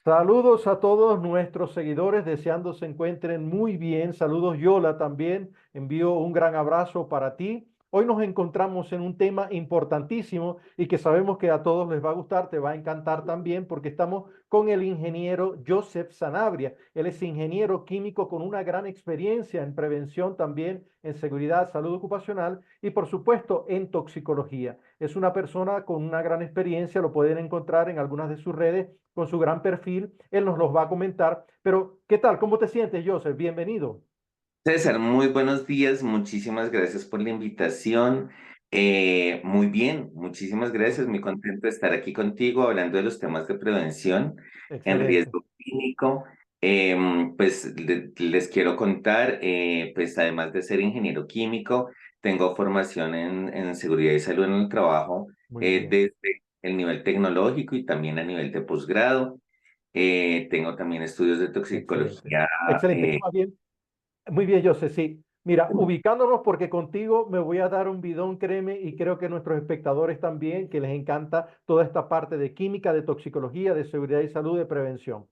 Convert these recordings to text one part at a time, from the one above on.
Saludos a todos nuestros seguidores, deseando se encuentren muy bien. Saludos Yola también. Envío un gran abrazo para ti. Hoy nos encontramos en un tema importantísimo y que sabemos que a todos les va a gustar, te va a encantar también porque estamos con el ingeniero Joseph Sanabria. Él es ingeniero químico con una gran experiencia en prevención también, en seguridad, salud ocupacional y por supuesto en toxicología. Es una persona con una gran experiencia, lo pueden encontrar en algunas de sus redes con su gran perfil. Él nos los va a comentar. Pero, ¿qué tal? ¿Cómo te sientes, Joseph? Bienvenido. César, muy buenos días, muchísimas gracias por la invitación. Muy bien, muchísimas gracias, muy contento de estar aquí contigo hablando de los temas de prevención en Excelente. riesgo clínico. Les quiero contar, pues además de ser ingeniero químico, tengo formación en seguridad y salud en el trabajo Muy bien. desde el nivel tecnológico y también a nivel de posgrado. Tengo también estudios de Excelente. toxicología. Excelente. Más bien, muy bien, Joseph. Sí. Mira, ubicándonos porque contigo me voy a dar un bidón, créeme, y creo que nuestros espectadores también, que les encanta toda esta parte de química, de toxicología, de seguridad y salud, de prevención.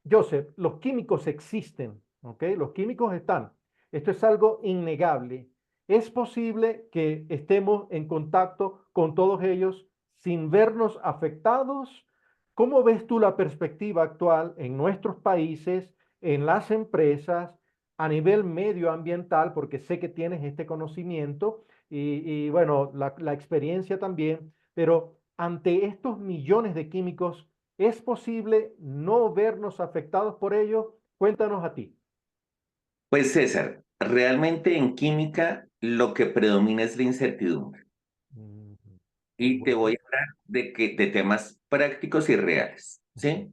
Joseph, los químicos existen, ¿ok? Los químicos están. Esto es algo innegable. Es posible que estemos en contacto con todos ellos sin vernos afectados. ¿Cómo ves tú la perspectiva actual en nuestros países, en las empresas, a nivel medioambiental? Porque sé que tienes este conocimiento y bueno, la experiencia también, pero ante estos millones de químicos, ¿es posible no vernos afectados por ello? Cuéntanos a ti. Pues César, realmente en química lo que predomina es la incertidumbre. Ujú. Y te Muy voy bien. a hablar de temas prácticos y reales, ¿sí?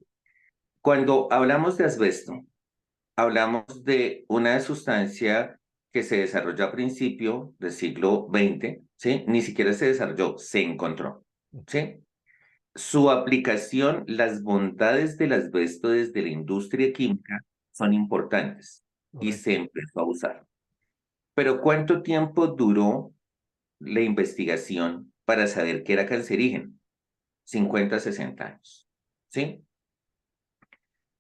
Cuando hablamos de asbesto, hablamos de una sustancia que se desarrolló a principio del siglo XX, ¿sí? Ni siquiera se desarrolló, se encontró, ¿sí? Su aplicación, las bondades del asbesto desde la industria química son importantes y Correcto. se empezó a usar. Pero ¿cuánto tiempo duró la investigación para saber que era cancerígeno? 50, 60 años. ¿Sí?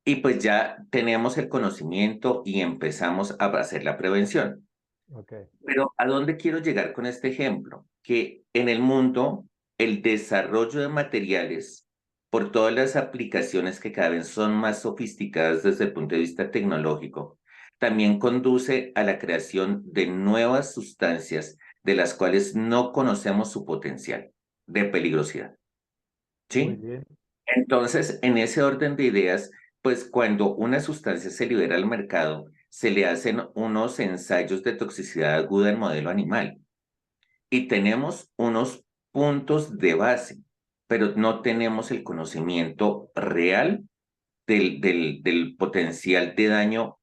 Y pues ya tenemos el conocimiento y empezamos a hacer la prevención. Ok. Pero ¿a dónde quiero llegar con este ejemplo? Que en el mundo el desarrollo de materiales, por todas las aplicaciones que cada vez son más sofisticadas desde el punto de vista tecnológico, también conduce a la creación de nuevas sustancias de las cuales no conocemos su potencial de peligrosidad. Muy ¿Sí? bien. Entonces, en ese orden de ideas, pues cuando una sustancia se libera al mercado, se le hacen unos ensayos de toxicidad aguda en modelo animal y tenemos unos puntos de base, pero no tenemos el conocimiento real del potencial de daño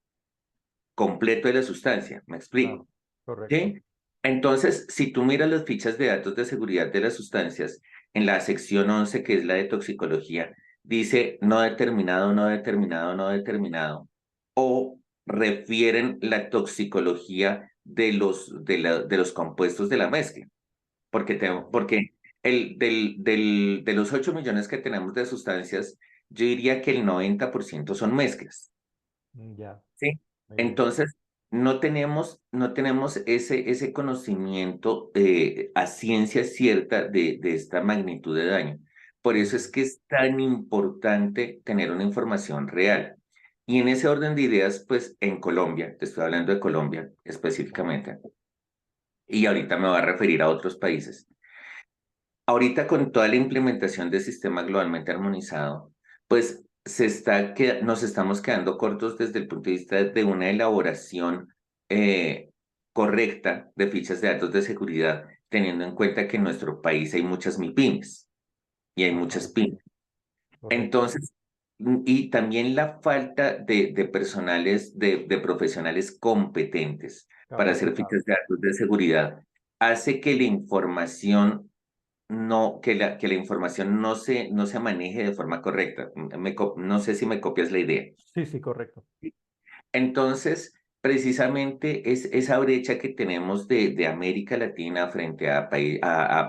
completo de la sustancia. ¿Me Claro. explico? Correcto. ¿Sí? Entonces, si tú miras las fichas de datos de seguridad de las sustancias, en la sección 11 que es la de toxicología, dice no determinado, no determinado, no determinado, o refieren la toxicología de los compuestos de la mezcla, porque de los 8 millones que tenemos de sustancias, yo diría que el 90% son mezclas. Ya. ¿Sí? Muy bien. Entonces, no tenemos ese conocimiento a ciencia cierta de esta magnitud de daño. Por Muy eso es bien. que es tan importante tener una información real. Y en ese orden de ideas, pues en Colombia, te estoy hablando de Colombia específicamente, y ahorita me voy a referir a otros países. Ahorita con toda la implementación del sistema globalmente armonizado, pues nos estamos quedando cortos desde el punto de vista de una elaboración correcta de fichas de datos de seguridad, teniendo en cuenta que en nuestro país hay muchas MIPIMES y hay muchas Ajá. pymes. Correcto. Entonces, y también la falta de personales, de profesionales competentes para hacer Capacitado. fichas de datos de seguridad, hace que la información que la información no se maneje de forma correcta. No sé si me copias la idea. Sí, sí, correcto. Entonces, precisamente es esa brecha que tenemos de América Latina frente a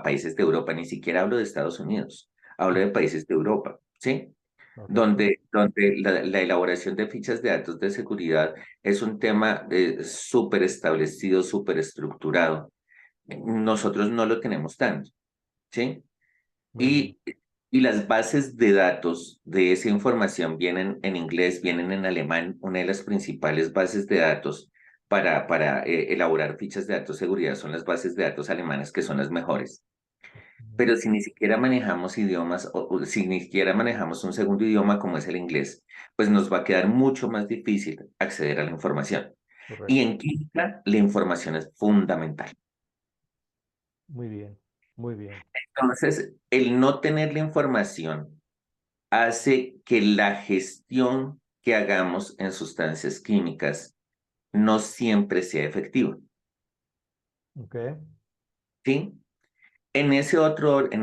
países de Europa. Ni siquiera hablo de Estados Unidos, hablo de países de Europa, ¿sí? Correcto. donde la elaboración de fichas de datos de seguridad es un tema súper establecido, súper estructurado. Nosotros no lo tenemos tanto, ¿sí? Muy bien. Y, y las bases de datos de esa información vienen en inglés, vienen en alemán. Una de las principales bases de datos para elaborar fichas de datos de seguridad son las bases de datos alemanas, que son las mejores. Pero si ni siquiera manejamos idiomas o si ni siquiera manejamos un segundo idioma como es el inglés, pues nos va a quedar mucho más difícil acceder a la información. Y Correcto. en química, la información es fundamental. Muy bien. Muy bien. Entonces, el no tener la información hace que la gestión que hagamos en sustancias químicas no siempre sea efectiva, Ok. ¿sí? En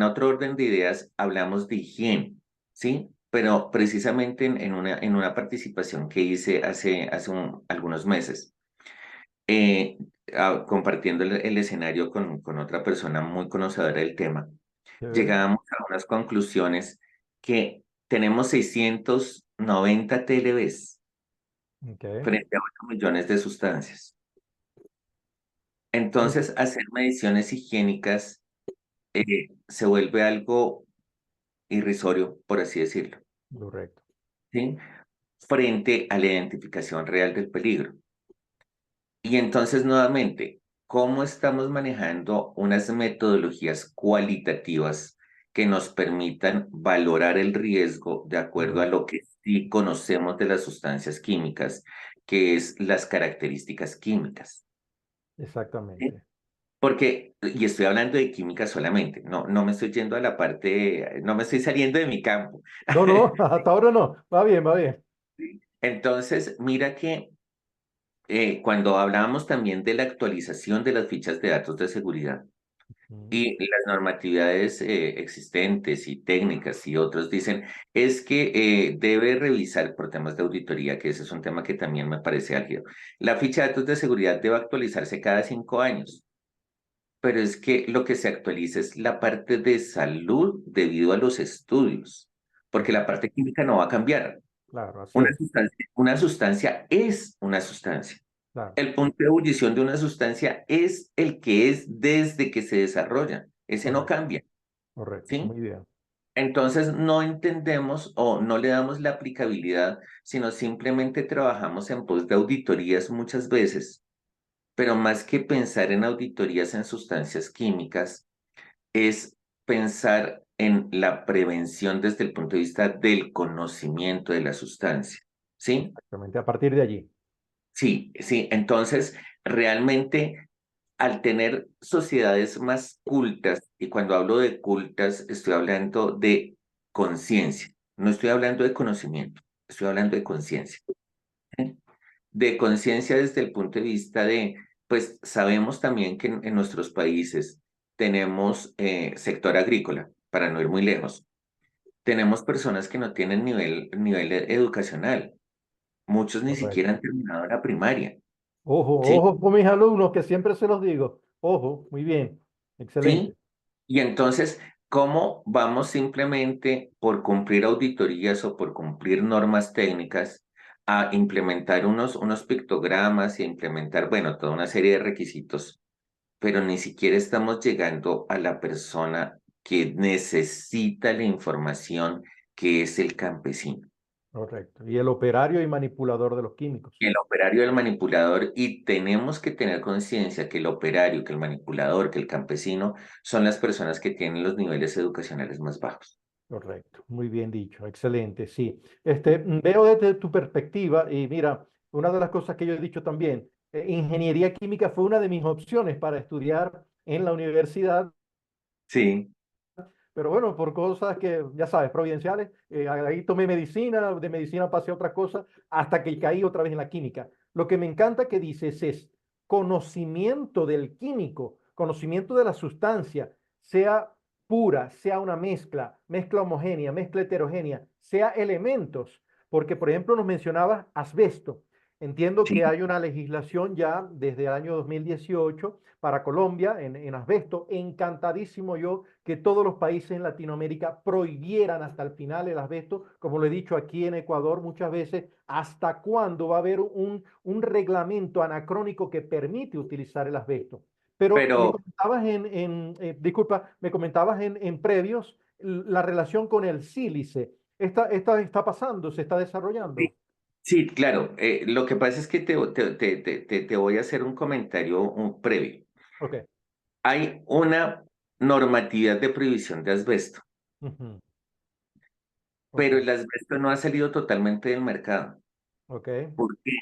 otro orden de ideas hablamos de higiene, ¿sí? Pero precisamente en una participación que hice hace algunos meses, eh, compartiendo el escenario con otra persona muy conocedora del tema, Chévere. llegábamos a unas conclusiones que tenemos 690 TLBs Ok. frente a 8 millones de sustancias. Muy Entonces, hacer mediciones higiénicas se vuelve algo irrisorio, por así decirlo, correcto. ¿sí? Frente a la identificación real del peligro. Y entonces, nuevamente, ¿cómo estamos manejando unas metodologías cualitativas que nos permitan valorar el riesgo de acuerdo a Correcto. lo que sí conocemos de las sustancias químicas, que es las características químicas? ¿Sí? Exactamente. Porque, y estoy hablando de química solamente, no me estoy yendo a la parte, no me estoy saliendo de mi campo. No, no, hasta ahora no. Va bien, va bien. Entonces, mira que cuando hablábamos también de la actualización de las fichas de datos de seguridad Mm. y las normatividades existentes y técnicas y otros dicen, es que debe revisar por temas de auditoría, que ese es un tema que también me parece álgido. La ficha de datos de seguridad debe actualizarse cada 5 años. Pero es que lo que se actualiza es la parte de salud debido a los estudios, porque la Correcto. parte química no va a cambiar. Claro, así es. Una sustancia es una sustancia. Claro. El punto de ebullición de una sustancia es el que es desde que se desarrolla. Ese no Correcto. cambia, Correcto. ¿sí? Muy bien. Entonces no entendemos o no le damos la aplicabilidad, sino simplemente trabajamos en pos de auditorías muchas veces, pero más que pensar en auditorías en sustancias químicas, es pensar en la prevención desde el punto de vista del conocimiento de la sustancia. ¿Sí? Exactamente. A partir de allí. Sí, sí. Entonces, realmente, al tener sociedades más cultas, y cuando hablo de cultas, estoy hablando de conciencia, no estoy hablando de conocimiento, estoy hablando de conciencia. ¿Sí? De conciencia desde el punto de vista de, pues sabemos también que en nuestros países tenemos sector agrícola, para no ir muy lejos. Tenemos personas que no tienen nivel educacional. Muchos ni siquiera Correcto. han terminado la primaria. Ojo, ¿Sí? ojo con mis alumnos, que siempre se los digo. Ojo, muy bien. ¿Sí? Excelente. Y entonces, ¿cómo vamos simplemente por cumplir auditorías o por cumplir normas técnicas a implementar unos pictogramas y a implementar, bueno, toda una serie de requisitos, pero ni siquiera estamos llegando a la persona que necesita la información, que es el campesino? Correcto. Y el operario y manipulador de los químicos. El operario del manipulador, y tenemos que tener conciencia que el operario, que el manipulador, que el campesino son las personas que tienen los niveles educacionales más bajos. Correcto. Muy bien dicho. Excelente. Sí. Veo desde tu perspectiva y mira, una de las cosas que yo he dicho también, ingeniería química fue una de mis opciones para estudiar en la universidad. Sí, Pero bueno, por cosas que, ya sabes, providenciales, ahí tomé medicina, de medicina pasé a otra cosa, hasta que caí otra vez en la química. Lo que me encanta que dices es conocimiento del químico, conocimiento de la sustancia, sea pura, sea una mezcla, mezcla homogénea, mezcla heterogénea, sea elementos. Porque, por ejemplo, nos mencionabas asbesto. Entiendo que Sí, hay una legislación ya desde el año 2018 para Colombia en asbesto. Encantadísimo yo que todos los países en Latinoamérica prohibieran hasta el final el asbesto. Como lo he dicho aquí en Ecuador muchas veces, ¿hasta cuándo va a haber un reglamento anacrónico que permite utilizar el asbesto? Pero me pero comentabas disculpa, me comentabas en previos la relación con el sílice. Esta está pasando, se está desarrollando. sí, sí, claro. Lo que pasa es que te voy a hacer un comentario previo. Ok. Hay una normatividad de prohibición de asbesto, Ujú. Ok, pero el asbesto no ha salido totalmente del mercado. ok, ¿Por qué?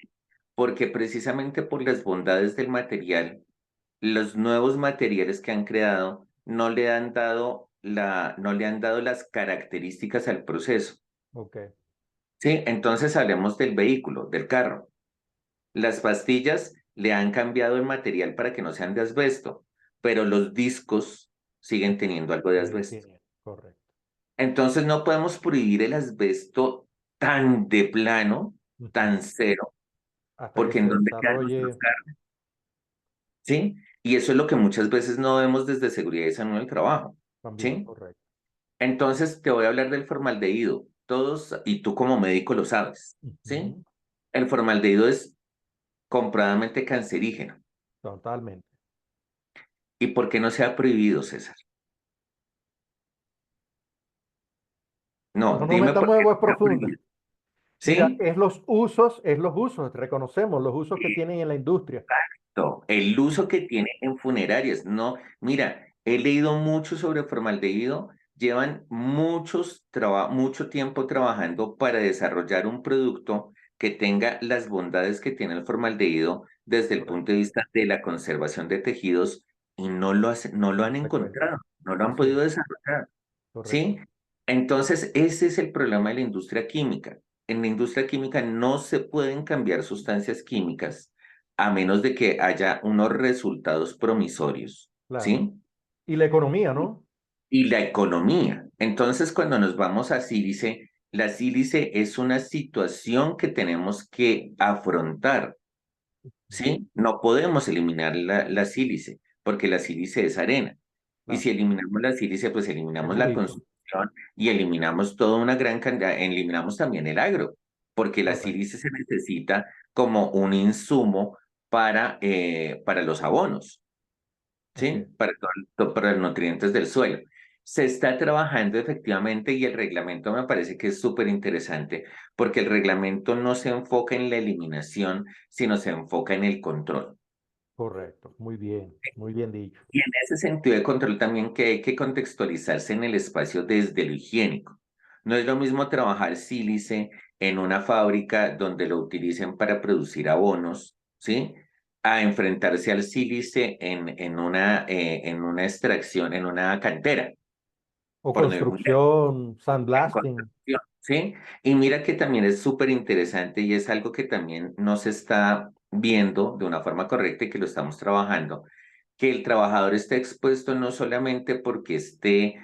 Porque precisamente por las bondades del material, los nuevos materiales que han creado no le han dado las características al proceso. ok, ¿Sí? Entonces hablemos del vehículo, del carro. Las pastillas le han cambiado el material para que no sean de asbesto, pero los discos siguen teniendo algo de siguen asbesto. teniendo, correcto. Entonces no podemos prohibir el asbesto tan de plano, Ujú. tan cero, Hasta que porque se en dónde quedan nuestros desarrolle, carros, ¿sí? Y eso es lo que muchas veces no vemos desde seguridad y salud en el trabajo, también, ¿sí? correcto. Entonces te voy a hablar del formaldehído. Todos, y tú como médico lo sabes, ¿sí? Ujú. El formaldehído es compradamente cancerígeno. Totalmente. ¿Y por qué no se ha prohibido, César? No No, nos dime por metamos de qué voz no se ha profunda. prohibido. Mira, ¿Sí? es los usos, reconocemos los usos que tienen en la industria. El Mm. uso que tiene en funerarias. No, mira, he leído mucho sobre formaldehído. Llevan mucho tiempo trabajando para desarrollar un producto que tenga las bondades que tiene el formaldehído desde el punto Correcto. de vista de la conservación de tejidos y no lo han Frecuente. encontrado, no lo han Así es, podido desarrollar. ¿Sí? correcto. Entonces, ese es el problema de la industria química. En la industria química no se pueden cambiar sustancias químicas a menos de que haya unos resultados promisorios, Claro. ¿sí? Y la economía, ¿no? Y la economía. Entonces, cuando nos vamos a sílice, la sílice es una situación que tenemos que afrontar, ¿sí? No podemos eliminar la sílice, porque la sílice es arena. Y Claro. si eliminamos la sílice, pues Es eliminamos un la bicho. construcción y eliminamos toda una gran cantidad, eliminamos también el agro, porque la Correcto. sílice se necesita como un insumo para los abonos. Así ¿Sí? es. Para los nutrientes del suelo. Se está trabajando efectivamente y el reglamento me parece que es súper interesante porque el reglamento no se enfoca en la eliminación, sino se enfoca en el control. Correcto. Muy bien dicho. Y en ese sentido de control también que hay que contextualizarse en el espacio desde lo higiénico. No es lo mismo trabajar sílice en una fábrica donde lo utilicen para producir abonos, ¿sí? A enfrentarse al sílice en una extracción, en una cantera, O por no ir muy lejos, construcción, en sandblasting. construcción, ¿sí? Y mira que también es súper interesante y es algo que también no se está viendo de una forma correcta y que lo estamos trabajando que el trabajador esté expuesto no solamente porque esté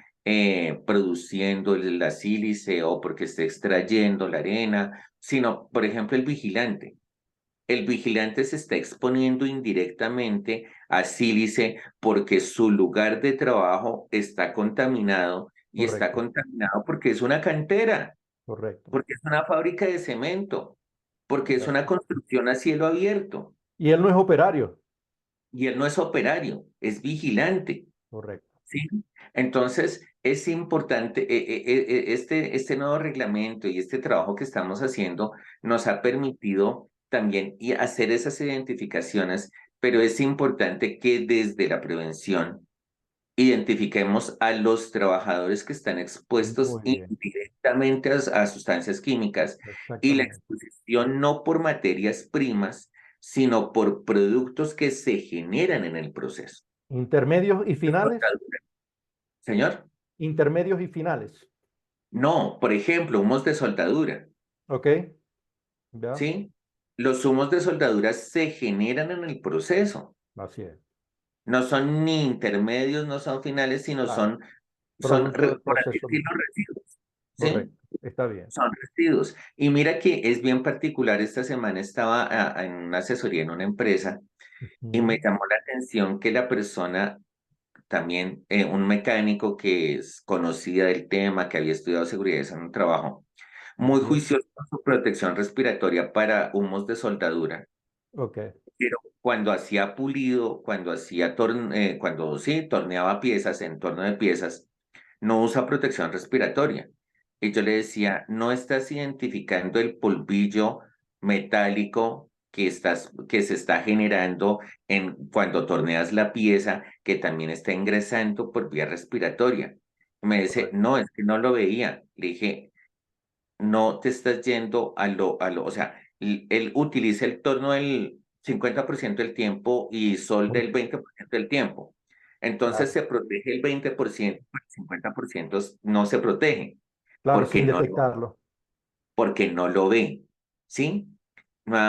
produciendo la sílice o porque esté extrayendo la arena, sino, por ejemplo, el vigilante. El vigilante se está exponiendo indirectamente a sílice porque su lugar de trabajo está contaminado y está Correcto. contaminado porque es una cantera, Correcto. porque es una fábrica de cemento, porque es una Correcto. construcción a cielo abierto Y él no es operario. y él no es operario, es vigilante. Correcto. ¿Sí? Entonces, es importante, este nuevo reglamento y este trabajo que estamos haciendo nos ha permitido también hacer esas identificaciones, pero es importante que desde la prevención identifiquemos a los trabajadores que están expuestos Muy bien. indirectamente a sustancias químicas y la Exactamente. exposición no por materias primas, sino por productos que se generan en el proceso. Intermedios y finales. Señor. Intermedios y finales. No, por ejemplo, humos de soldadura, ¿Ok? ¿Ya? ¿sí? Los humos de soldadura se generan en el proceso. Así es. No son ni intermedios, no son finales, sino Claro. son Producto del por así proceso decirlo, mismo. residuos, ¿sí? Correcto. Está bien. son residuos. Y mira que es bien particular, esta semana estaba en una asesoría en una empresa y me Ujú, llamó la atención que la persona también, un mecánico que es conocida del tema, que había estudiado seguridad en un trabajo, muy ujú. juicioso con su protección respiratoria para humos de soldadura, Ok, pero cuando hacía pulido, cuando cuando sí, torneaba piezas en torno de piezas, no usa protección respiratoria. Y yo le decía, no estás identificando el polvillo metálico que se está generando cuando torneas la pieza, que también está ingresando por vía respiratoria. Y me dice, correcto. no, es que no lo veía. Le dije, no te estás yendo o sea, él utiliza el torno del 50% del tiempo y sol Muy del 20% del tiempo. Entonces claro. se protege el 20%, pero el 50% no se protege Claro, porque sin no lo, detectarlo. porque no lo ve. ¿Sí?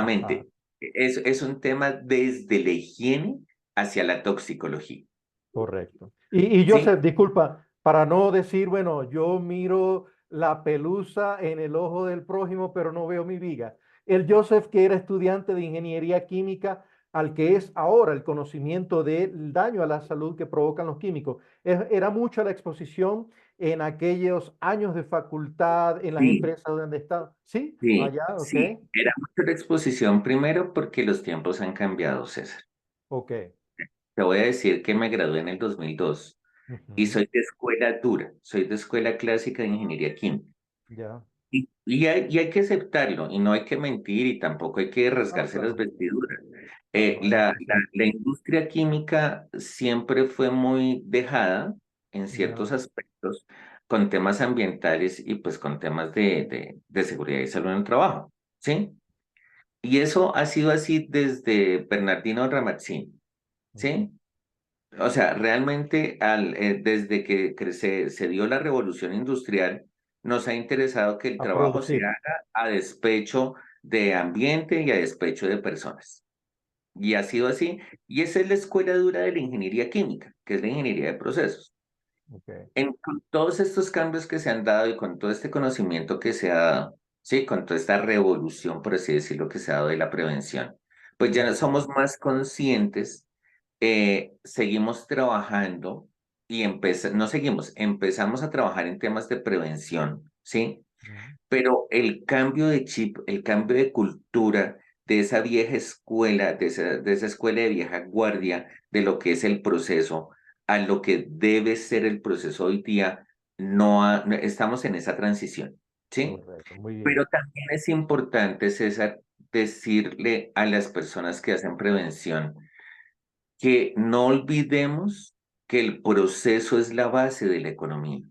Ajá, Nuevamente, es un tema desde la higiene hacia la toxicología. correcto. Y ¿Sí? Joseph, disculpa, para no decir, bueno, yo miro la pelusa en el ojo del prójimo, pero no veo mi viga. El Joseph, que era estudiante de ingeniería química, al que es ahora el conocimiento del daño a la salud que provocan los químicos, era mucha la exposición en aquellos años de facultad, en las Sí, empresas donde estaba. ¿Sí? sí, Allá, ok, sí. Era mucho la exposición primero porque los tiempos han cambiado, César. ok. Te voy a decir que me gradué en el 2002 y Ujú, soy de escuela dura, soy de escuela clásica de ingeniería química. ya. Y hay que aceptarlo y no hay que mentir y tampoco hay que Ah, rasgarse las claro, vestiduras. claro, hay La, que la, ser. la industria química siempre fue muy dejada en Ya. ciertos aspectos con temas ambientales y pues con temas de seguridad y salud en el trabajo, ¿sí? Y eso ha sido así desde Bernardino Ramazzini, Ujú. ¿sí? O sea, realmente desde que se dio la revolución industrial, nos ha interesado que el A trabajo se producir. haga a despecho de ambiente y a despecho de personas. Y ha sido así. Y esa es la escuela dura de la ingeniería química, que es la ingeniería de procesos. Ok. Con todos estos cambios que se han dado y con todo este conocimiento que se ha dado, sí, con toda esta revolución, por así decirlo, que se ha dado de la prevención, pues ya no Ujú, somos más conscientes, seguimos trabajando y no seguimos, empezamos a trabajar en temas de prevención, ¿sí? ujú. Pero el cambio de chip, el cambio de cultura de esa vieja escuela, de esa escuela de vieja guardia, de lo que es el proceso, a lo que debe ser el proceso hoy día, no estamos en esa transición, ¿sí? Correcto, muy Pero bien. también es importante, César, decirle a las personas que hacen prevención que no olvidemos que el proceso es la base de la economía,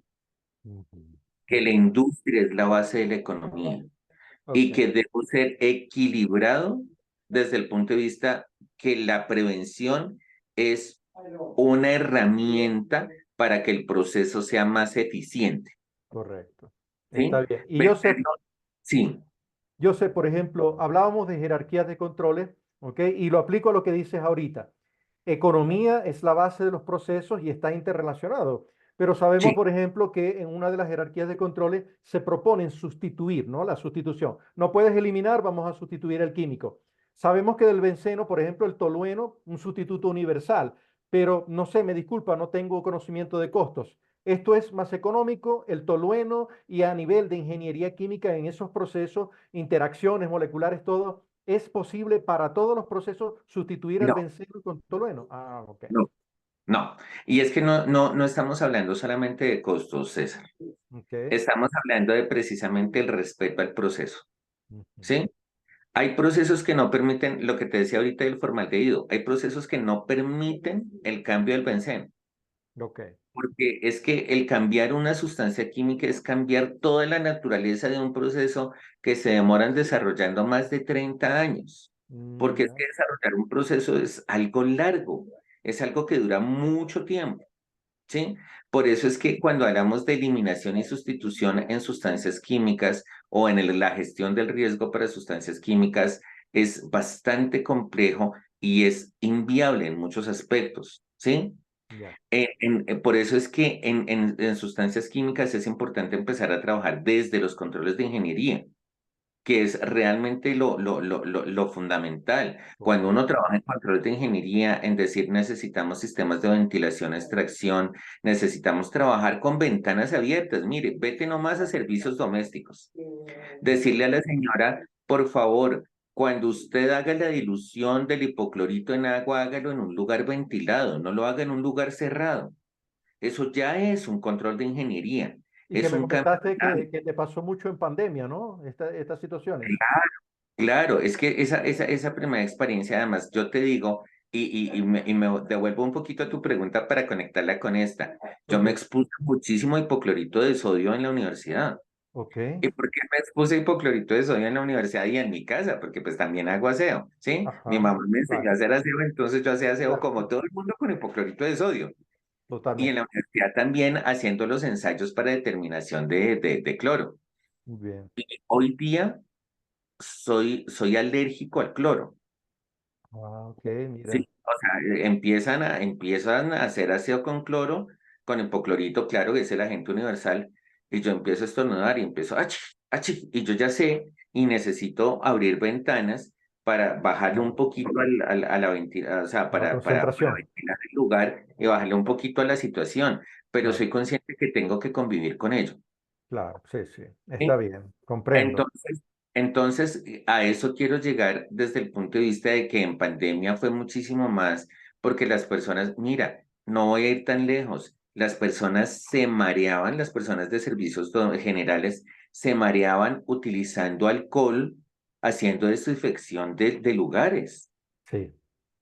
Ujú, que la ok, industria es la base de la economía y ok, que debe ser equilibrado desde el punto de vista que la prevención es una herramienta para que el proceso sea más eficiente, correcto. Está ¿sí? bien. Y Joseph, Venderlo, sí, Joseph, por ejemplo, hablábamos de jerarquías de controles, ¿ok? Y lo aplico a lo que dices ahorita. Economía es la base de los procesos y está interrelacionado. Pero sabemos, sí, por ejemplo, que en una de las jerarquías de controles se proponen sustituir, ¿no? La sustitución. No puedes eliminar, vamos a sustituir el químico. Sabemos que del benceno, por ejemplo, el tolueno, un sustituto universal, pero no sé, me disculpa, no tengo conocimiento de costos. Esto es más económico, el tolueno, y a nivel de ingeniería química en esos procesos, interacciones moleculares, todo, ¿es posible para todos los procesos sustituir al no, benceno con tolueno? Ah, ok. no, no. Y es que no estamos hablando solamente de costos, César. Ok. Estamos hablando de precisamente el respeto al proceso, Ujú, ¿sí? Hay procesos que no permiten, lo que te decía ahorita del formaldehído, hay procesos que no permiten el cambio del benceno, ok. porque es que el cambiar una sustancia química es cambiar toda la naturaleza de un proceso que se demoran desarrollando más de 30 años, porque es Ya. que desarrollar un proceso es algo largo, es algo que dura mucho tiempo. ¿Sí? Por eso es que cuando hablamos de eliminación y sustitución en sustancias químicas o en la gestión del riesgo para sustancias químicas, es bastante complejo y es inviable en muchos aspectos, ¿sí? Ya. Por eso es que en sustancias químicas es importante empezar a trabajar desde los controles de ingeniería, que es realmente lo fundamental. Cuando uno Correcto. trabaja en control de ingeniería, en decir necesitamos sistemas de ventilación, extracción, necesitamos trabajar con ventanas abiertas. Mire, vete nomás a servicios domésticos. Decirle a la señora, por favor, cuando usted haga la dilución del hipoclorito en agua, hágalo en un lugar ventilado, no lo haga en un lugar cerrado. Eso ya es un control de ingeniería, Y que es me un cambio comentaste de hábito. que te pasó mucho en pandemia, ¿no? Estas situaciones. Claro, es que esa primera experiencia, además, yo te digo, y me devuelvo un poquito a tu pregunta para conectarla con esta. Yo Ok, me expuse muchísimo a hipoclorito de sodio en la universidad. ok. ¿Y por qué me expuse a hipoclorito de sodio en la universidad y en mi casa? Porque pues también hago aseo, ¿sí? Mi Ajá. mamá me enseñó a Claro, hacer aseo, entonces yo hacía aseo claro. como todo el mundo con hipoclorito de sodio. Y en Totalmente. la universidad también haciendo los ensayos para determinación de cloro. Muy bien. Hoy día soy alérgico al cloro. Ah, ok, mira. Sí, o sea, empiezan a hacer aseo con cloro, con hipoclorito, claro, que es el agente universal, y yo empiezo a estornudar y empiezo, ¡achí! ¡Achí! Y yo ya sé, y necesito abrir ventanas para bajarle un Claro. poquito a la ventilación, o sea, A la para concentración. ventilar el lugar y bajarle un poquito a la situación, pero Claro, soy consciente que tengo que convivir con ello. claro. Sí, sí. Está ¿Sí? bien. Comprendo. Entonces, a eso quiero llegar desde el punto de vista de que en pandemia fue muchísimo más, porque las personas, mira, no voy a ir tan lejos, las personas se mareaban, las personas de servicios generales se mareaban utilizando alcohol, haciendo desinfección de lugares. Sí,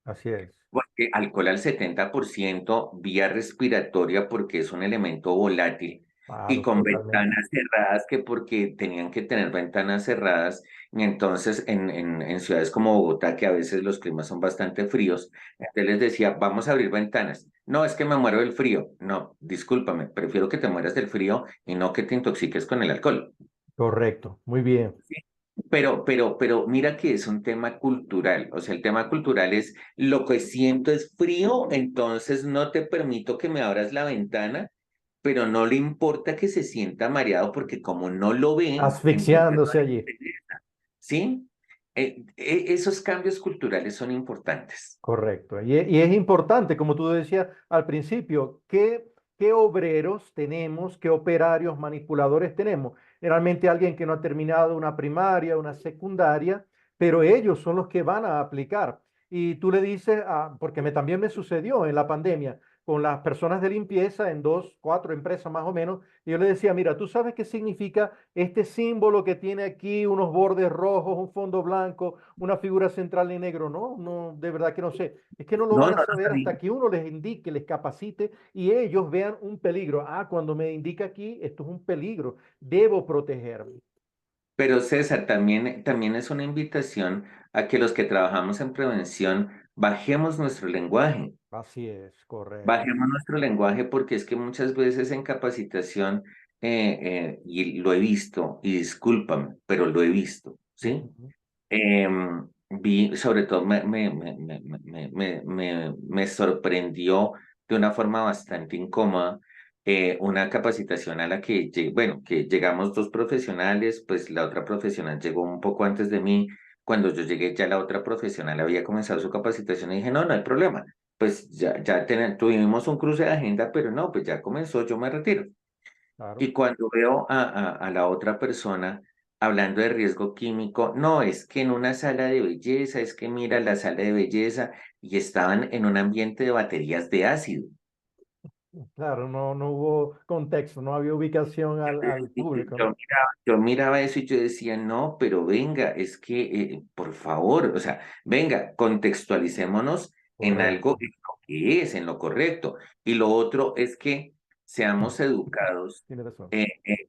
así es. Porque alcohol al 70%, vía respiratoria porque es un elemento volátil, y Claro, con totalmente. ventanas cerradas, que porque tenían que tener ventanas cerradas, y entonces en ciudades como Bogotá, que a veces los climas son bastante fríos, entonces les decía, vamos a abrir ventanas. No, es que me muero del frío. No, discúlpame, prefiero que te mueras del frío y no que te intoxiques con el alcohol. Correcto. Muy bien. Pero mira que es un tema cultural, o sea, el tema cultural es lo que siento es frío, entonces no te permito que me abras la ventana, pero no le importa que se sienta mareado porque como no lo ve, entonces no Asfixiándose le allí. interesa, ¿sí? Esos cambios culturales son importantes. Correcto. Y es importante, como tú decías al principio, qué obreros tenemos, qué operarios manipuladores tenemos. Generalmente alguien que no ha terminado una primaria, una secundaria, pero ellos son los que van a aplicar. Y tú le dices, porque también me sucedió en la pandemia con las personas de limpieza en dos, cuatro empresas más o menos, y yo le decía, mira, ¿tú sabes qué significa este símbolo que tiene aquí unos bordes rojos, un fondo blanco, una figura central en negro? No, no, de verdad que no sé. Es que no lo No, van no a lo saber sabía. hasta que uno les indique, les capacite y ellos vean un peligro. Cuando me indica aquí, esto es un peligro, debo protegerme. Pero César, también es una invitación a que los que trabajamos en prevención bajemos nuestro lenguaje. Así es, correcto. Bajemos nuestro lenguaje porque es que muchas veces en capacitación, y lo he visto, y discúlpame, pero lo he visto, ¿sí? Ujú. Vi, sobre todo, me sorprendió de una forma bastante incómoda, una capacitación a la que, bueno, que llegamos dos profesionales, pues la otra profesional llegó un poco antes de mí. Cuando yo llegué, ya la otra profesional había comenzado su capacitación y dije, no, no hay problema, pues tuvimos un cruce de agenda, pero no, pues ya comenzó, yo me retiro. Claro. Y cuando veo a la otra persona hablando de riesgo químico, no, es que en una sala de belleza, es que mira la sala de belleza, y estaban en un ambiente de baterías de ácido. Claro, no, no hubo contexto, no había ubicación al Y público, Yo ¿no? miraba, yo miraba eso y yo decía, no, pero venga, es que, por favor, o sea, venga, contextualicémonos en algo, Correcto. en lo que es, en lo correcto. Y lo otro es que seamos educados, Tiene razón.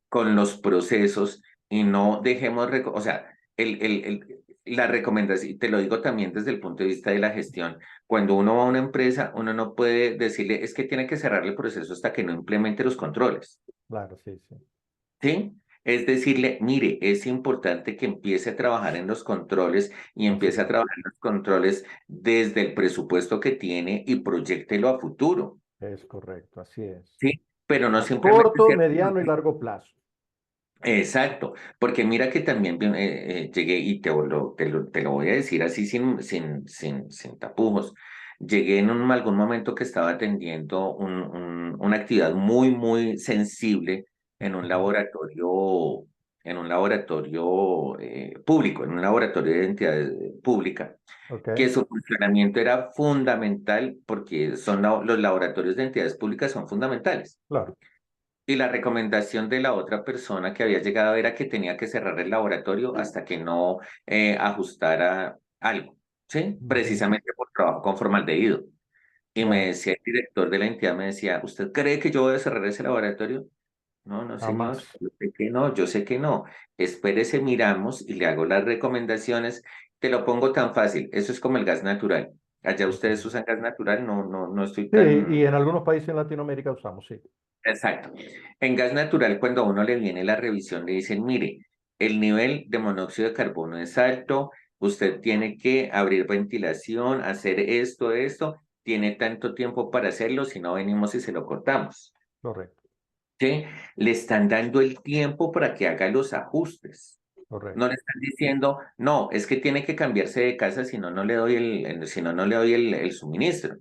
con los procesos, y no dejemos, o sea, la recomendación, y te lo digo también desde el punto de vista de la gestión, cuando uno va a una empresa, uno no puede decirle, es que tiene que cerrar el proceso hasta que no implemente los controles. Claro, sí, sí. ¿Sí? Es decirle, mire, es importante que empiece a trabajar en los controles, y Así empiece a es. trabajar en los controles desde el presupuesto que tiene y proyéctelo a futuro. Es correcto, así es. ¿sí? Pero no A simplemente corto, cierto. mediano y largo plazo. Exacto, porque mira que también llegué y te lo voy a decir así sin tapujos. Llegué en algún momento que estaba atendiendo una actividad muy sensible en un Ujú. laboratorio, público, en un laboratorio de identidad pública, Ok, que su funcionamiento era fundamental porque los laboratorios de entidades públicas son fundamentales. claro. Y la recomendación de la otra persona que había llegado era que tenía que cerrar el laboratorio hasta que no ajustara algo, ¿sí? Ujú. Precisamente por trabajo con formaldehído. Y me Ya, decía el director de la entidad, me decía, ¿usted cree que yo voy a cerrar ese laboratorio? No, no, señor, jamás. yo sé que no, yo sé que no. Espérese, miramos y le hago las recomendaciones. Te lo pongo tan fácil, eso es como el gas natural. Allá ustedes Ujú. usan gas natural, no estoy Sí, y tan. en algunos países en Latinoamérica usamos, sí. Exacto. En gas natural, cuando a uno le viene la revisión, le dicen, mire, el nivel de monóxido de carbono es alto, usted tiene que abrir ventilación, hacer esto, tiene tanto tiempo para hacerlo, si no venimos y se lo cortamos. Correcto, ¿Sí? Le están dando el tiempo para que haga los ajustes. No correcto. le están diciendo, no, es que tiene que cambiarse de casa, si no, no le doy si no, no le doy el suministro.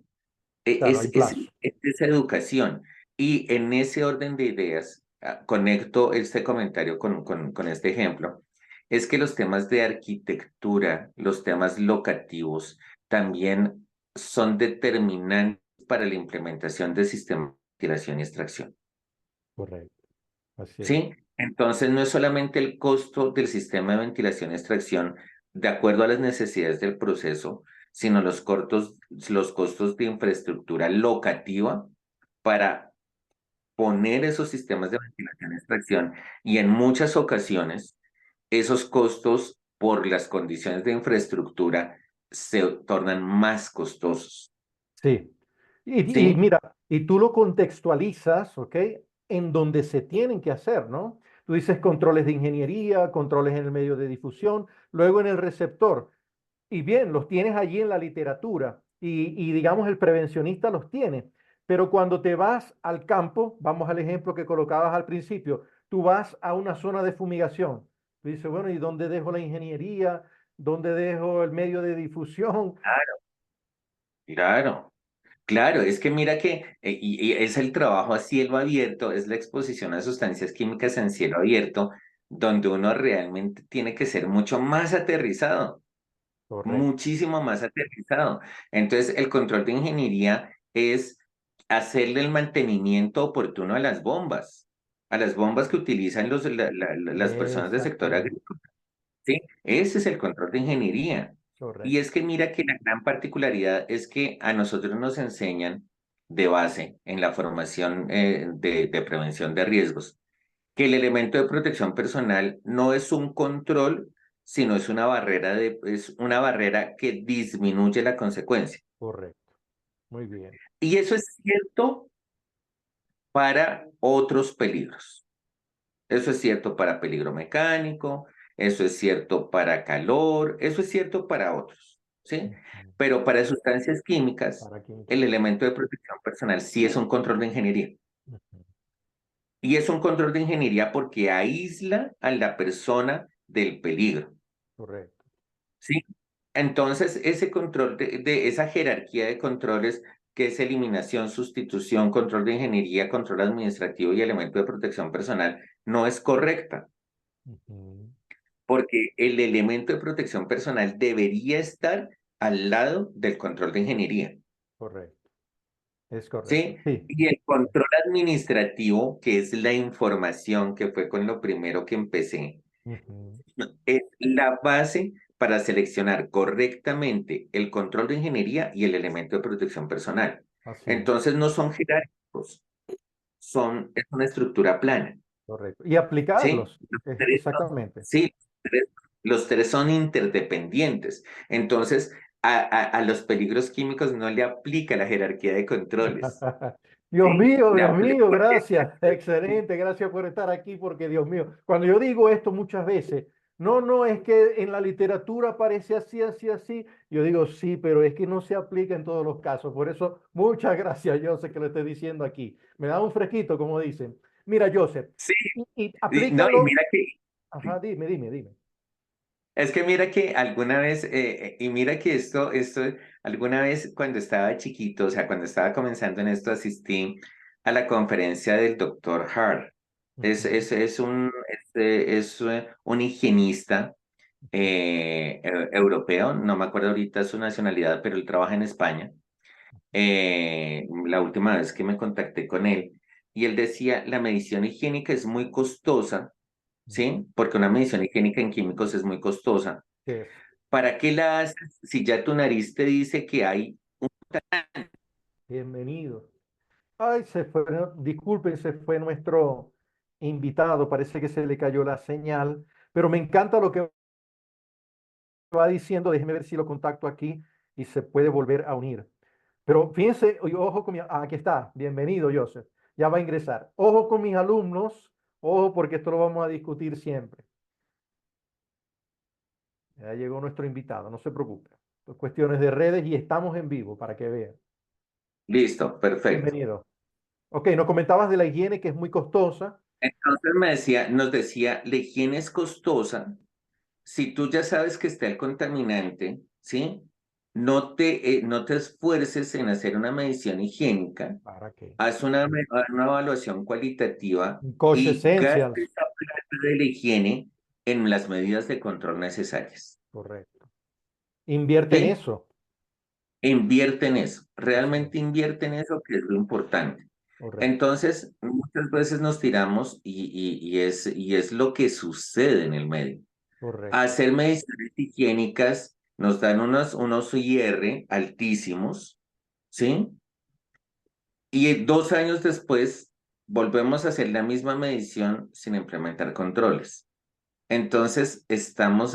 Claro, hay plazo. Es esa educación. Y en ese orden de ideas, conecto este comentario con este ejemplo, es que los temas de arquitectura, los temas locativos, también son determinantes para la implementación del sistema de ventilación y extracción. Correcto, así es. ¿Sí? Entonces, no es solamente el costo del sistema de ventilación y extracción de acuerdo a las necesidades del proceso, sino los costos de infraestructura locativa para poner esos sistemas de ventilación y extracción. Y en muchas ocasiones, esos costos por las condiciones de infraestructura se tornan más costosos. Sí. Y ¿Sí? mira, y tú lo contextualizas, ¿ok? En donde se tienen que hacer, ¿no? Tú dices controles de ingeniería, controles en el medio de difusión, luego en el receptor. Y bien, los tienes allí en la literatura y digamos el prevencionista los tiene. Pero cuando te vas al campo, vamos al ejemplo que colocabas al principio, tú vas a una zona de fumigación. Tú dices, bueno, ¿y dónde dejo la ingeniería? ¿Dónde dejo el medio de difusión? Claro. Claro, es que mira que, y es el trabajo a cielo abierto, es la exposición a sustancias químicas en cielo abierto, donde uno realmente tiene que ser mucho más aterrizado, Correcto, muchísimo más aterrizado. Entonces, el control de ingeniería es hacerle el mantenimiento oportuno a las bombas que utilizan las personas del sector exactamente, agrícola. ¿Sí? Ese es el control de ingeniería. Y correcto. es que mira que la gran particularidad es que a nosotros nos enseñan de base en la formación de prevención de riesgos que el elemento de protección personal no es un control, sino es una barrera que disminuye la consecuencia. Correcto. Muy bien. Y eso es cierto para otros peligros. Eso es cierto para peligro mecánico, eso es cierto para calor, eso es cierto para otros, ¿sí? Ujú. Pero para sustancias químicas, Para química, el no. elemento de protección personal sí es un control de ingeniería. Ujú. Y es un control de ingeniería porque aísla a la persona del peligro, Correcto. ¿sí? Entonces, ese control de esa jerarquía de controles que es eliminación, sustitución, control de ingeniería, control administrativo y elemento de protección personal, no es correcta. Ujú. Porque el elemento de protección personal debería estar al lado del control de ingeniería, Correcto. Es correcto. ¿sí? Sí. Y el control administrativo, que es la información, que fue con lo primero que empecé, Ujú. es la base para seleccionar correctamente el control de ingeniería y el elemento de protección personal. Así es. Entonces no son jerárquicos, es una estructura plana. Correcto. Y ¿Sí? aplicarlos. Exactamente. Sí, los tres son interdependientes. Entonces, a los peligros químicos no le aplica la jerarquía de controles. ¿Sí? Le Dios aplica mío, porque gracias. Excelente, gracias por estar aquí, porque Dios mío, cuando yo digo esto muchas veces, No, no, es que en la literatura aparece así, así, así. Yo digo, sí, pero es que no se aplica en todos los casos. Por eso, muchas gracias, Joseph, que lo estoy diciendo aquí. Me da un fresquito, como dicen. Mira, Joseph, Sí, y no, y aplícalo. mira que, Ajá, dime, dime, dime. es que mira que alguna vez, y mira que alguna vez cuando estaba chiquito, o sea, cuando estaba comenzando en esto, asistí a la conferencia del doctor Hart. Ujú, Es un higienista ujú, europeo, no me acuerdo ahorita su nacionalidad, pero él trabaja en España. La última vez que me contacté con él, y él decía, la medición higiénica es muy costosa, ujú. ¿sí? Porque una medición higiénica en químicos es muy costosa. ¿Qué es? ¿Para qué la haces si ya tu nariz te dice que hay? Bienvenido. Ay, se fue, disculpen, se fue nuestro invitado. Parece que se le cayó la señal, pero me encanta lo que va diciendo. Déjeme ver si lo contacto aquí y se puede volver a unir. Pero fíjense, ojo con mi, aquí está, bienvenido, Joseph. Ya va a ingresar. Ojo con mis alumnos, ojo porque esto lo vamos a discutir siempre. Ya llegó nuestro invitado, no se preocupe. Son cuestiones de redes y estamos en vivo para que vean. Listo, perfecto. Bienvenido. Ok, nos comentabas de la higiene que es muy costosa. Entonces nos decía, la higiene es costosa. Si tú ya sabes que está el contaminante, ¿sí? No te esfuerces en hacer una medición higiénica, ¿Para qué? haz una evaluación cualitativa Un coche y gasta essentials. esa plata de la higiene en las medidas de control necesarias, Correcto. Invierte en ¿sí? eso. Invierte en eso, Así es. realmente invierte en eso, que es lo importante. Correcto. Entonces, muchas veces nos tiramos y es lo que sucede en el medio. Correcto. Hacer mediciones higiénicas nos dan unos IR altísimos, ¿sí? Y 2 años después volvemos a hacer la misma medición sin implementar controles. Entonces, ¿estamos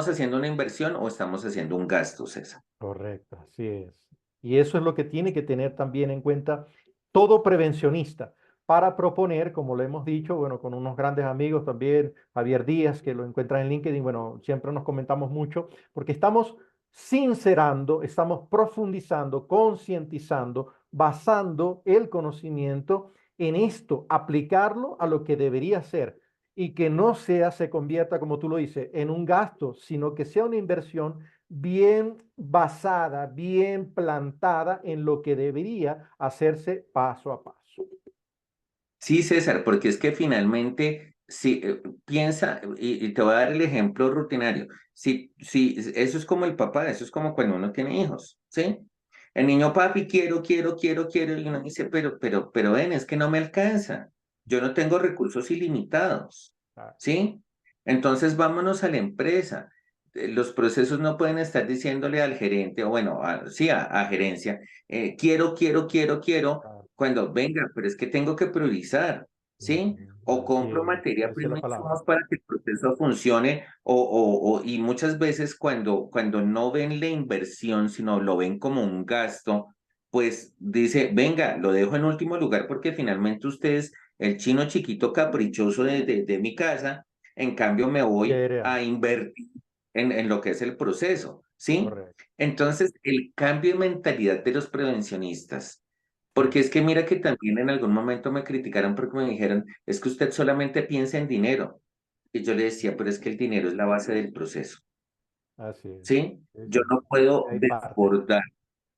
haciendo una inversión o estamos haciendo un gasto, César? Correcto, así es. Y eso es lo que tiene que tener también en cuenta todo prevencionista para proponer, como lo hemos dicho, bueno, con unos grandes amigos también, Javier Díaz, que lo encuentran en LinkedIn, bueno, siempre nos comentamos mucho, porque estamos sincerando, estamos profundizando, concientizando, basando el conocimiento en esto, aplicarlo a lo que debería ser y que no sea, se convierta, como tú lo dices, en un gasto, sino que sea una inversión bien basada, bien plantada en lo que debería hacerse paso a paso. Sí, César, porque es que finalmente, si piensa, y te voy a dar el ejemplo rutinario, si eso es como el papá, eso es como cuando uno tiene hijos, ¿sí? El niño, papi, quiero, y uno dice, pero ven, es que no me alcanza, yo no tengo recursos ilimitados, Ah, ¿sí? Entonces vámonos a la empresa. Los procesos no pueden estar diciéndole al gerente, o bueno, sí, a gerencia, quiero, ah, cuando venga, pero es que tengo que priorizar, ¿sí? O así compro es, materia esa es prima la e palabra. insumos para que el proceso funcione, y muchas veces cuando no ven la inversión, sino lo ven como un gasto, pues dice, venga, lo dejo en último lugar porque finalmente usted es el chino chiquito caprichoso de mi casa, en cambio me voy Quiere a algo. invertir en lo que es el proceso, ¿sí? Correcto. Entonces, el cambio de mentalidad de los prevencionistas, Sí, porque es que mira que también en algún momento me criticaron porque me dijeron, es que usted solamente piensa en dinero. Y yo le decía, pero es que el dinero es la base del proceso, así es. ¿sí? Sí, Yo sí. no puedo Hay parte. desbordar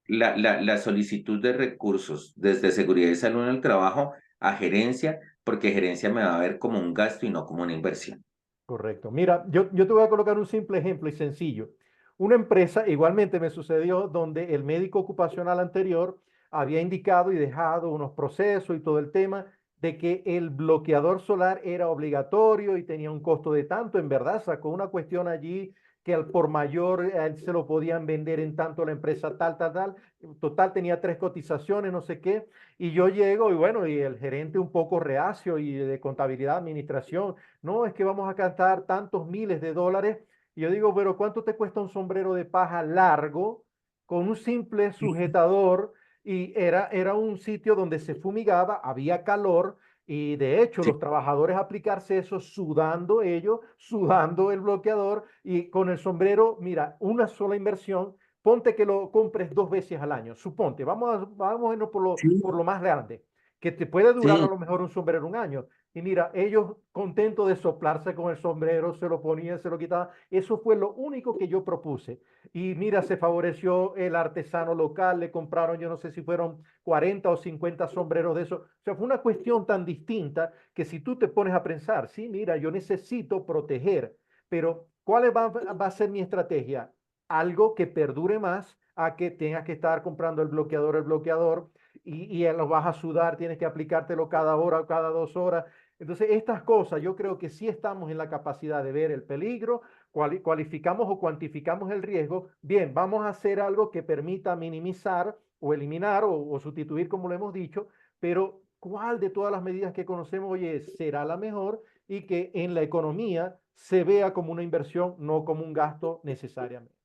la solicitud de recursos desde seguridad y salud en el trabajo a gerencia, porque gerencia me va a ver como un gasto y no como una inversión. Correcto. Mira, yo te voy a colocar un simple ejemplo y sencillo. Una empresa, igualmente me sucedió, donde el médico ocupacional anterior había indicado y dejado unos procesos y todo el tema de que el bloqueador solar era obligatorio y tenía un costo de tanto. En verdad, sacó una cuestión allí que al por mayor a él se lo podían vender en tanto la empresa tal, tal, tal. Total, tenía tres cotizaciones, no sé qué. Y yo llego y bueno, y el gerente un poco reacio y de contabilidad, administración. No, es que vamos a gastar tantos miles de dólares. Y yo digo, pero ¿cuánto te cuesta un sombrero de paja largo con un simple sujetador? Y era un sitio donde se fumigaba, había calor Y de hecho, Sí, los trabajadores aplicarse eso sudando ellos, sudando el bloqueador y con el sombrero, mira, una sola inversión, ponte que lo compres 2 veces al año, suponte, vamos a irnos sí, por lo más grande, que te puede durar a sí. lo mejor un sombrero un año. Y mira, ellos contentos de soplarse con el sombrero, se lo ponían, se lo quitaban. Eso fue lo único que yo propuse. Y mira, se favoreció el artesano local, le compraron, yo no sé si fueron 40 o 50 sombreros de eso. O sea, fue una cuestión tan distinta que si tú te pones a pensar, sí, mira, yo necesito proteger, pero ¿cuál va a ser mi estrategia? Algo que perdure más a que tengas que estar comprando el bloqueador, y lo vas a sudar, tienes que aplicártelo cada hora o cada 2 horas. Entonces, estas cosas yo creo que sí estamos en la capacidad de ver el peligro, cualificamos o cuantificamos el riesgo. Bien, vamos a hacer algo que permita minimizar o eliminar o sustituir, como lo hemos dicho, pero ¿cuál de todas las medidas que conocemos, oye, será la mejor y que en la economía se vea como una inversión, no como un gasto necesariamente?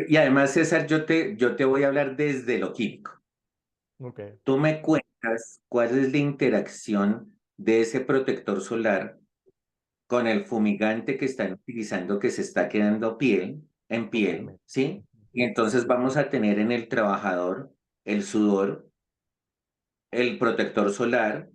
Y además, César, yo te voy a hablar desde lo químico. Ok, Tú me cuentas cuál es la interacción de ese protector solar con el fumigante que están utilizando que se está quedando en piel, totalmente. ¿sí? Y entonces vamos a tener en el trabajador el sudor, el protector solar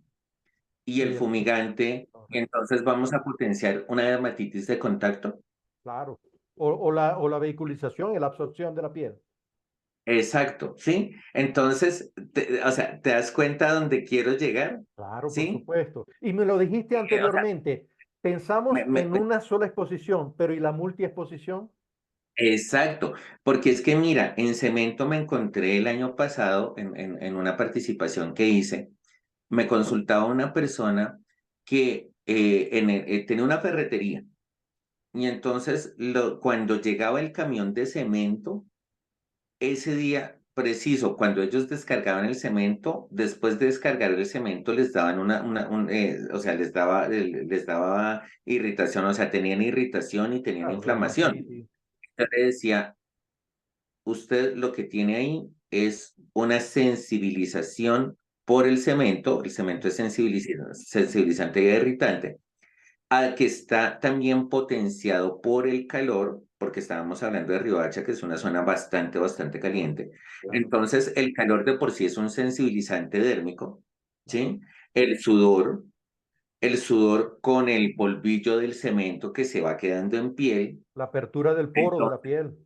y el Y fumigante, y correcto, entonces vamos a potenciar una dermatitis de contacto. claro. O la vehiculización y la absorción de la piel. Exacto, ¿sí? Entonces, o sea, ¿te das cuenta dónde quiero llegar? Claro, por ¿Sí? supuesto. Y me lo dijiste O sea, anteriormente, pensamos en una sola exposición, pero ¿y la multiexposición? exacto, porque es que mira, en cemento me encontré el año pasado en una participación que hice, me consultaba una persona que tenía una ferretería y entonces cuando llegaba el camión de cemento, ese día preciso, cuando ellos descargaban el cemento, después de descargar el cemento les daban o sea, les daba irritación, o sea, tenían irritación y tenían Claro, inflamación. dermatitis. Yo le decía, usted lo que tiene ahí es una sensibilización por el cemento es sensibilizante y irritante, al que está también potenciado por el calor, porque estábamos hablando de Riohacha, que es una zona bastante, bastante caliente. Claro, Entonces, el calor de por sí es un sensibilizante dérmico, claro. ¿sí? El sudor, el sudor con el polvillo del cemento que se va quedando en piel. La apertura del poro de la piel.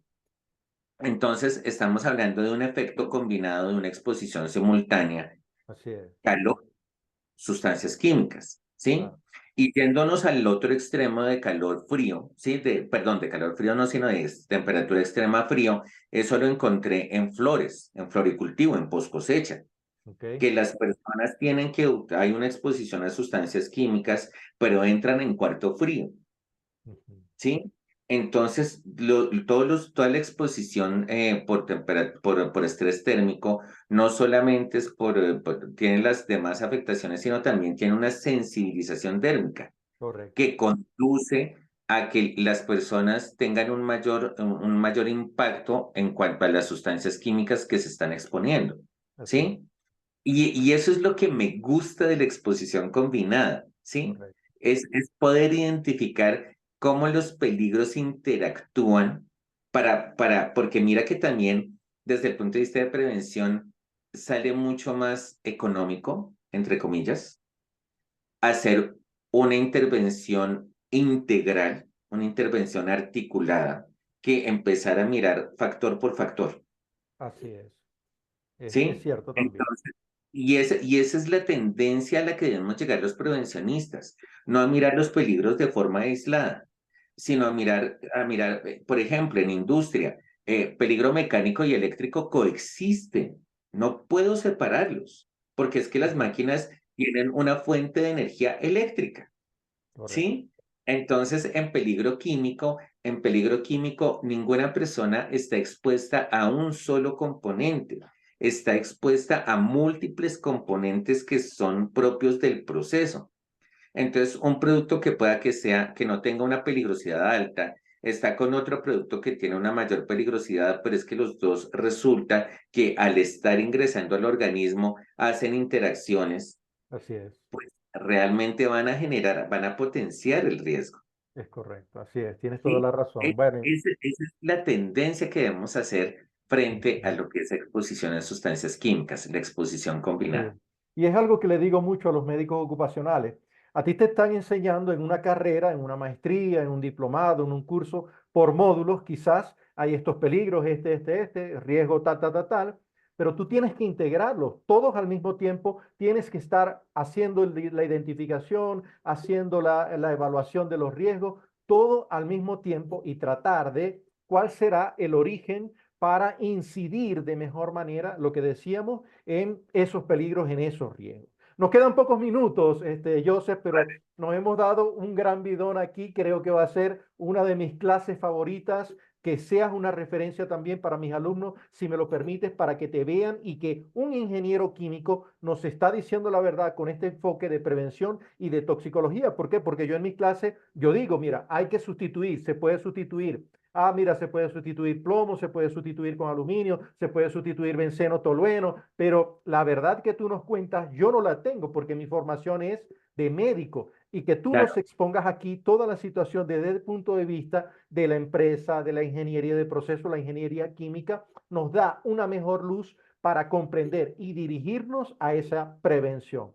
Entonces, estamos hablando de un efecto combinado de una exposición simultánea, Así es, calor, sustancias químicas, ¿sí? claro. Y yéndonos al otro extremo de calor frío, ¿sí? Perdón, de calor frío no, sino de temperatura extrema frío, eso lo encontré en flores, en floricultivo, en post cosecha, ¿Ok? que las personas hay una exposición a sustancias químicas, pero entran en cuarto frío. Ujú. ¿Sí? Entonces, toda la exposición por estrés térmico no solamente tiene las demás afectaciones, sino también tiene una sensibilización térmica Correcto. que conduce a que las personas tengan un mayor impacto en cuanto a las sustancias químicas que se están exponiendo, Así es, ¿sí? Y eso es lo que me gusta de la exposición combinada, ¿sí? correcto. Es poder identificar cómo los peligros interactúan porque mira que también desde el punto de vista de prevención sale mucho más económico, entre comillas, hacer una intervención integral, una intervención articulada, que empezar a mirar factor por factor, Así es. Es ¿sí? cierto también. Entonces, y esa es la tendencia a la que debemos llegar los prevencionistas, no a mirar los peligros de forma aislada, sino a mirar, por ejemplo, en industria, peligro mecánico y eléctrico coexisten. No puedo separarlos, porque es que las Correcto. máquinas tienen una fuente de energía eléctrica, Correcto. ¿sí? Entonces, en peligro químico, ninguna persona está expuesta a un solo componente, está expuesta a múltiples componentes que son propios del proceso. Entonces, un producto que no tenga una peligrosidad alta, está con otro producto que tiene una mayor peligrosidad, pero es que los dos resulta que al estar ingresando al organismo hacen interacciones. Así pues realmente van a generar, van a potenciar el riesgo. es correcto, así es, tienes toda ¿Sí? la razón. Bueno, Esa es la tendencia que debemos hacer frente a ujú, lo que es exposición a sustancias químicas, la exposición sí. combinada. Y es algo que le digo mucho a los médicos ocupacionales. A ti te están enseñando en una carrera, en una maestría, en un diplomado, en un curso, por módulos, quizás hay estos peligros, riesgo, tal, tal, tal, tal, pero tú tienes que integrarlos todos al mismo tiempo, tienes que estar haciendo la identificación, haciendo la evaluación de los riesgos, todo al mismo tiempo y tratar de cuál será el origen para incidir de mejor manera, lo que decíamos, en esos peligros, en esos riesgos. Nos quedan pocos minutos, Joseph, pero nos hemos dado un gran bidón aquí. Creo que va a ser una de mis clases favoritas, que seas una referencia también para mis alumnos, si me lo permites, para que te vean y que un ingeniero químico nos está diciendo la verdad con este enfoque de prevención y de toxicología. ¿Por qué? Porque yo en mi clase, yo digo, mira, hay que sustituir, se puede sustituir. Ah, mira, se puede sustituir plomo, se puede sustituir con aluminio, se puede sustituir benceno, tolueno, pero la verdad que tú nos cuentas, yo no la tengo porque mi formación es de médico y que tú nos Claro, expongas aquí toda la situación desde el punto de vista de la empresa, de la ingeniería de proceso, la ingeniería química, nos da una mejor luz para comprender y dirigirnos a esa prevención.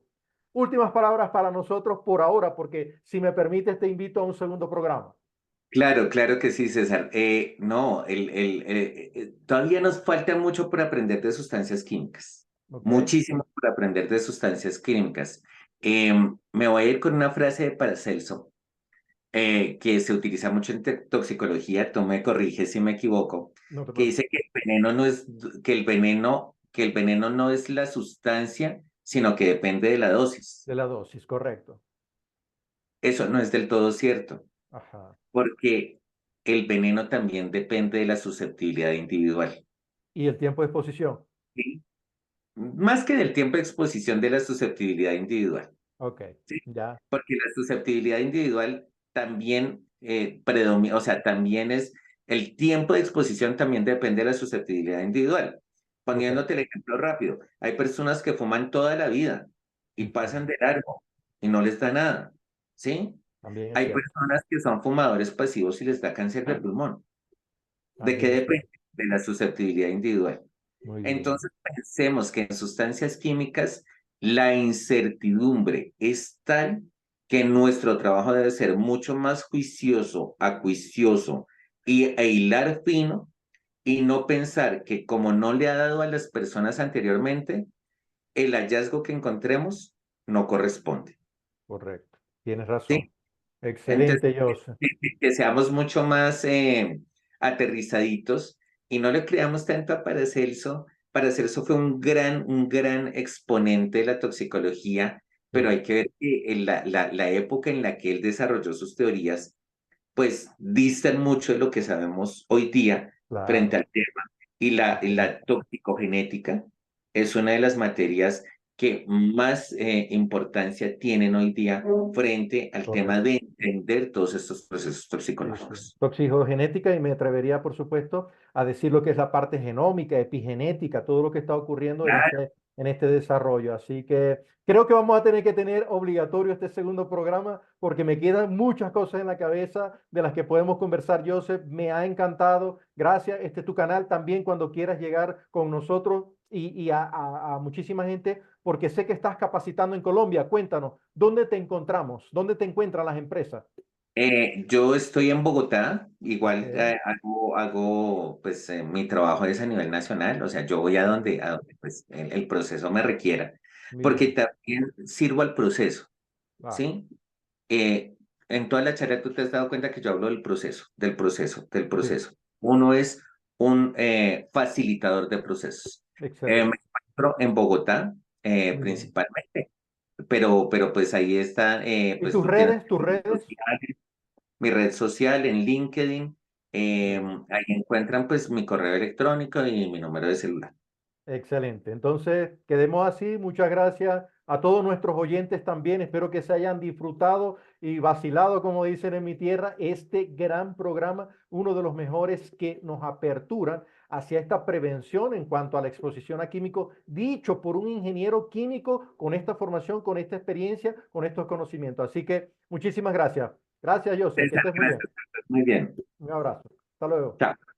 Últimas palabras para nosotros por ahora, porque si me permites te invito a un segundo programa. claro, claro que sí, César. No, todavía nos falta mucho por aprender de sustancias químicas, ¿Ok? muchísimo por aprender de sustancias químicas. Me voy a ir con una frase de Paracelso, que se utiliza mucho en toxicología, tú me corriges si me equivoco, No te que dice preocupes. que el veneno no es, que el veneno no es la sustancia, sino que depende de la dosis. De la dosis, correcto. Eso no es del todo cierto, Ajá. porque el veneno también depende de la susceptibilidad individual. Y el tiempo de exposición. ¿Sí? Más que del tiempo de exposición de la susceptibilidad individual. Ok, ¿Sí? ya. Porque la susceptibilidad individual también o sea, también es, el tiempo de exposición también depende de la susceptibilidad individual. Ok. Poniéndote el ejemplo rápido, hay personas que fuman toda la vida y Ujú. pasan de largo y no les da nada, ¿sí? También es Hay cierto. personas que son fumadores pasivos y les da cáncer de pulmón. ¿De qué También es depende? cierto. De la susceptibilidad individual. Muy bien. Entonces, pensemos que en sustancias químicas la incertidumbre es tal que nuestro trabajo debe ser mucho más juicioso, acuicioso e hilar fino y no pensar que como no le ha dado a las personas anteriormente, el hallazgo que encontremos no corresponde. Correcto. Tienes ¿Sí? razón. Entonces, Excelente, Joseph. que seamos mucho más aterrizaditos y no le creamos tanto a Paracelso. Paracelso fue un gran exponente de la toxicología, pero Sí, hay que ver que en la época en la que él desarrolló sus teorías, pues distan mucho de lo que sabemos hoy día frente claro. al tema. Y la Correcto. toxicogenética es una de las materias que más importancia tienen hoy día frente al tema Correcto. de entender todos estos procesos Sí, sí. toxicológicos. Toxicogenética y me atrevería, por supuesto, a decir lo que es la parte genómica, epigenética, todo lo que está ocurriendo Claro, en este desarrollo. Así que creo que vamos a tener que tener obligatorio este segundo programa porque me quedan muchas cosas en la cabeza de las que podemos conversar, Joseph. Me ha encantado. Gracias. Este es tu canal también cuando quieras llegar con nosotros y a muchísima gente, porque sé que estás capacitando en Colombia. Cuéntanos, ¿dónde te encontramos? ¿Dónde te encuentran las empresas? yo estoy en Bogotá, Ok, igual hago pues mi trabajo es a nivel nacional, o sea, yo voy ok. a donde pues, el proceso me requiera, Muy porque bien. también sirvo al proceso, Ah, ¿sí? En toda la charla tú te has dado cuenta que yo hablo del proceso, del proceso, del sí, proceso. Uno es un facilitador de procesos. Me excelente. encuentro en Bogotá Muy bien. principalmente, pero pues ahí está, ¿Y pues tus tú tienes redes? ¿Tus redes? mi red social en LinkedIn, Muy bien. ahí encuentran pues mi correo electrónico y mi número de celular. Excelente. Entonces, quedemos así. Muchas gracias a todos nuestros oyentes también. Espero que se hayan disfrutado y vacilado, como dicen en mi tierra, este gran programa, uno de los mejores que nos aperturan hacia esta prevención en cuanto a la exposición a químicos, dicho por un ingeniero químico con esta formación, con esta experiencia, con estos conocimientos. Así que muchísimas gracias. Gracias, Joseph. Que César, estés muy bien. gracias. Muy bien. Un abrazo. Hasta luego. Chao.